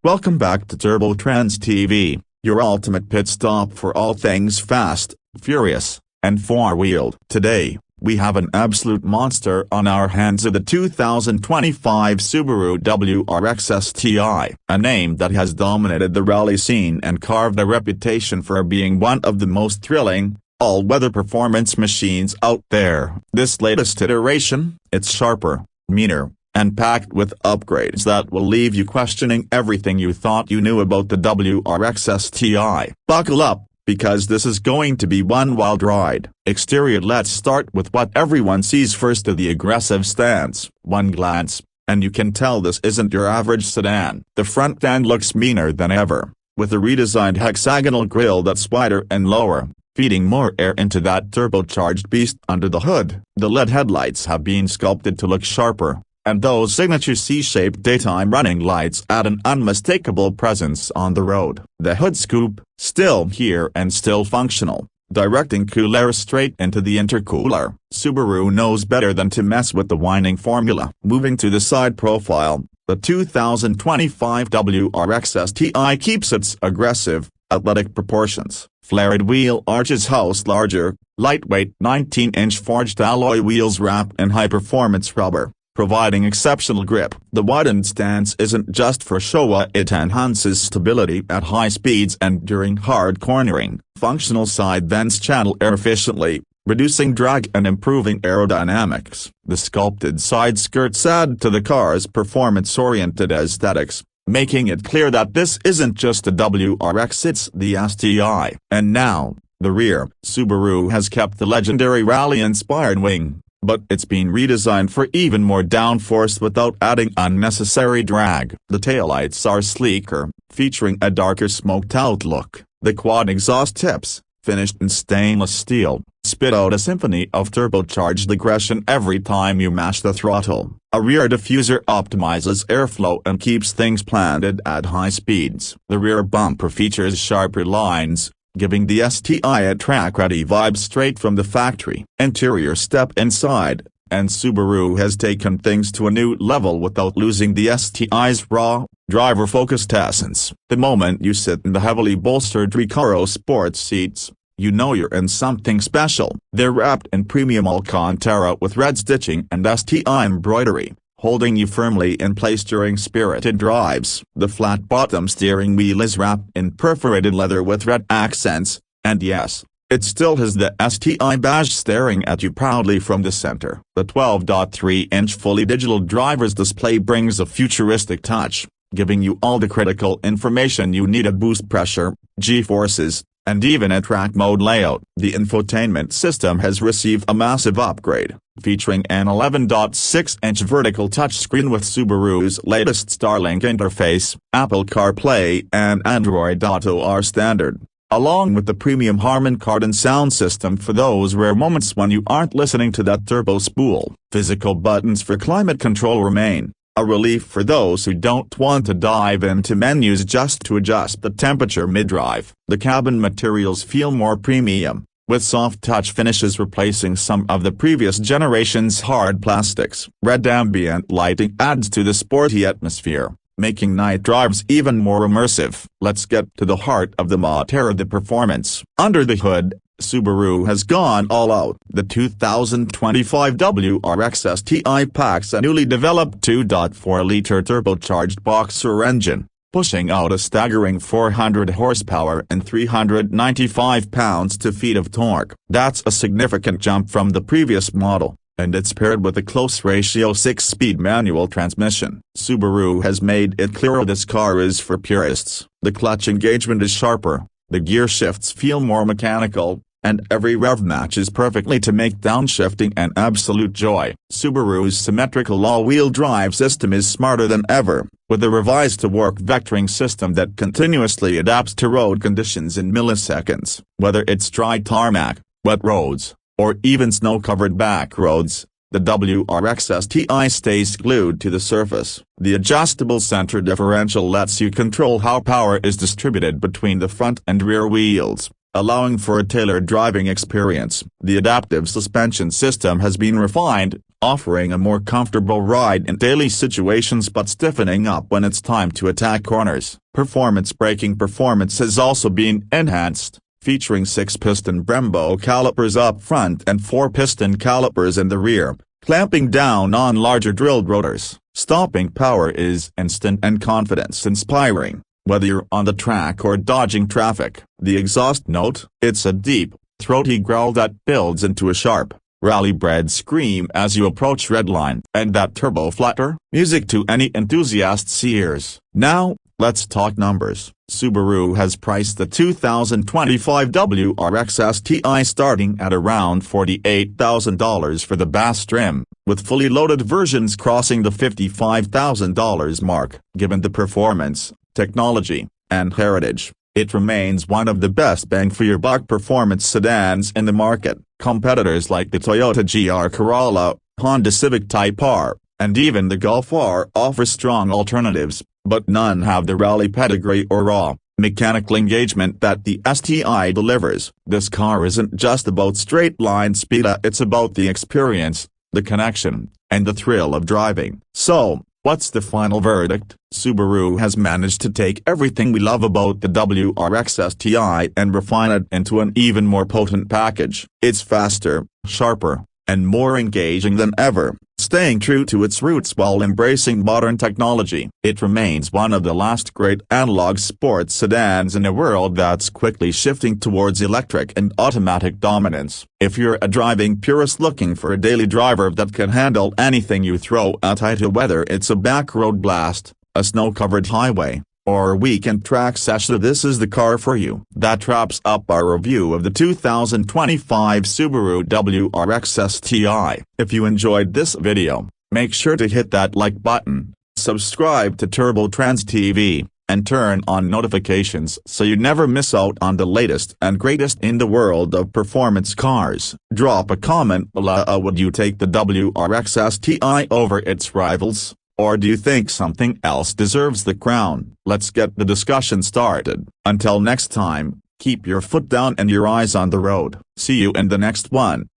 Welcome back to Turbo Trendz TV, your ultimate pit stop for all things fast, furious, and four-wheeled. Today, we have an absolute monster on our hands of the 2025 Subaru WRX STI, a name that has dominated the rally scene and carved a reputation for being one of the most thrilling, all-weather performance machines out there. This latest iteration, it's sharper, meaner, and packed with upgrades that will leave you questioning everything you thought you knew about the WRX STI. Buckle up, because this is going to be one wild ride. Exterior. Let's start with what everyone sees first: the aggressive stance. One glance, and you can tell this isn't your average sedan. The front end looks meaner than ever, with a redesigned hexagonal grille that's wider and lower, feeding more air into that turbocharged beast under the hood. The LED headlights have been sculpted to look sharper, and those signature C-shaped daytime running lights add an unmistakable presence on the road. The hood scoop, still here and still functional, directing cool air straight into the intercooler. Subaru knows better than to mess with the whining formula. Moving to the side profile, the 2025 WRX STI keeps its aggressive, athletic proportions. Flared wheel arches house larger, lightweight 19-inch forged alloy wheels wrapped in high-performance rubber, providing exceptional grip. The widened stance isn't just for show, it enhances stability at high speeds and during hard cornering. Functional side vents channel air efficiently, reducing drag and improving aerodynamics. The sculpted side skirts add to the car's performance-oriented aesthetics, making it clear that this isn't just a WRX, it's the STI. And now, the rear. Subaru has kept the legendary rally-inspired wing, but it's been redesigned for even more downforce without adding unnecessary drag. The taillights are sleeker, featuring a darker smoked-out look. The quad exhaust tips, finished in stainless steel, spit out a symphony of turbocharged aggression every time you mash the throttle. A rear diffuser optimizes airflow and keeps things planted at high speeds. The rear bumper features sharper lines, giving the STI a track-ready vibe straight from the factory. Interior. Step inside, and Subaru has taken things to a new level without losing the STI's raw, driver-focused essence. The moment you sit in the heavily bolstered Recaro sports seats, you know you're in something special. They're wrapped in premium Alcantara with red stitching and STI embroidery, holding you firmly in place during spirited drives. The flat-bottom steering wheel is wrapped in perforated leather with red accents, and yes, it still has the STI badge staring at you proudly from the center. The 12.3-inch fully digital driver's display brings a futuristic touch, giving you all the critical information you need: a boost pressure, G-forces, and even a track mode layout. The infotainment system has received a massive upgrade, featuring an 11.6-inch vertical touchscreen with Subaru's latest Starlink interface. Apple CarPlay and Android Auto are standard, along with the premium Harman Kardon sound system for those rare moments when you aren't listening to that turbo spool. Physical buttons for climate control remain, a relief for those who don't want to dive into menus just to adjust the temperature mid-drive. The cabin materials feel more premium, with soft touch finishes replacing some of the previous generation's hard plastics. Red ambient lighting adds to the sporty atmosphere, making night drives even more immersive. Let's get to the heart of the matter: the performance. Under the hood, Subaru has gone all out. The 2025 WRX STI packs a newly developed 2.4-liter turbocharged boxer engine, pushing out a staggering 400 horsepower and 395 pounds-feet of torque. That's a significant jump from the previous model, and it's paired with a close-ratio 6-speed manual transmission. Subaru has made it clear this car is for purists. The clutch engagement is sharper, the gear shifts feel more mechanical, and every rev matches perfectly to make downshifting an absolute joy. Subaru's symmetrical all-wheel drive system is smarter than ever, with a revised-to-work vectoring system that continuously adapts to road conditions in milliseconds. Whether it's dry tarmac, wet roads, or even snow-covered back roads, the WRX STI stays glued to the surface. The adjustable center differential lets you control how power is distributed between the front and rear wheels, allowing for a tailored driving experience. The adaptive suspension system has been refined, offering a more comfortable ride in daily situations but stiffening up when it's time to attack corners. Performance braking performance has also been enhanced, featuring 6-piston Brembo calipers up front and 4-piston calipers in the rear, clamping down on larger drilled rotors. Stopping power is instant and confidence-inspiring, whether you're on the track or dodging traffic. The exhaust note, it's a deep, throaty growl that builds into a sharp, rally-bred scream as you approach redline, and that turbo flutter, music to any enthusiast's ears. Now, let's talk numbers. Subaru has priced the 2025 WRX STI starting at around $48,000 for the bass trim, with fully loaded versions crossing the $55,000 mark. Given the performance, technology, and heritage, it remains one of the best bang-for-your-buck performance sedans in the market. Competitors like the Toyota GR Corolla, Honda Civic Type R, and even the Golf R offer strong alternatives, but none have the rally pedigree or raw, mechanical engagement that the STI delivers. This car isn't just about straight-line speed, it's about the experience, the connection, and the thrill of driving. So, what's the final verdict? Subaru has managed to take everything we love about the WRX STI and refine it into an even more potent package. It's faster, sharper, and more engaging than ever, staying true to its roots while embracing modern technology. It remains one of the last great analog sports sedans in a world that's quickly shifting towards electric and automatic dominance. If you're a driving purist looking for a daily driver that can handle anything you throw at it, whether it's a backroad blast, a snow-covered highway, or a weekend track session, this is the car for you. That wraps up our review of the 2025 Subaru WRX STI. If you enjoyed this video, make sure to hit that like button, subscribe to Trendz TV, and turn on notifications so you never miss out on the latest and greatest in the world of performance cars. Drop a comment below. Would you take the WRX STI over its rivals? Or do you think something else deserves the crown? Let's get the discussion started. Until next time, keep your foot down and your eyes on the road. See you in the next one.